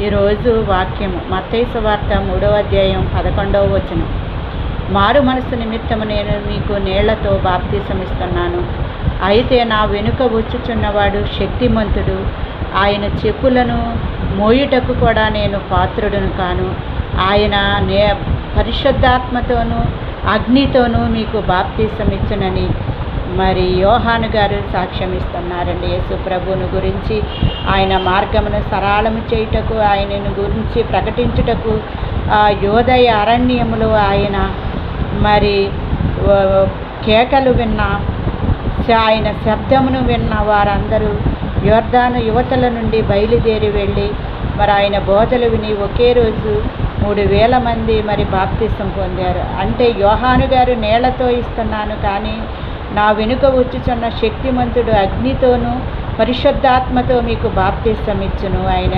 ఈరోజు వాక్యము మత్తయి సువార్త 3వ అధ్యాయం 11వ వచనం. మారు మనసు నిమిత్తము నేను మీకు నీళ్లతో బాప్తిసమిస్తున్నాను. అయితే నా వెనుక వచ్చుచున్నవాడు శక్తిమంతుడు. ఆయన చెప్పులను మోయుటకు కూడా నేను పాత్రుడును కాను. ఆయన పరిశుద్ధాత్మతోనూ అగ్నితోనూ మీకు బాప్తిసమిచ్చునని మరి యోహాను గారు సాక్ష్యం ఇస్తున్నారండి. యేసు ప్రభువును గురించి, ఆయన మార్గమును సరళము చేయుటకు, ఆయనను గురించి ప్రకటించుటకు యోదయ అరణ్యములో ఆయన మరి కేకలు విన్న, ఆయన శబ్దమును విన్న వారందరూ యోర్దాను యువతల నుండి బయలుదేరి వెళ్ళి మరి ఆయన బోధలు విని ఒకే రోజు 3,000 మంది మరి బాప్తిసం పొందారు. అంటే యోహాను గారు నీళ్లతో ఇస్తున్నాను, కానీ నా వెనుక వచ్చుచున్న శక్తిమంతుడు అగ్నితోనూ పరిశుద్ధాత్మతో మీకు బాప్తిసం ఇచ్చును. ఆయన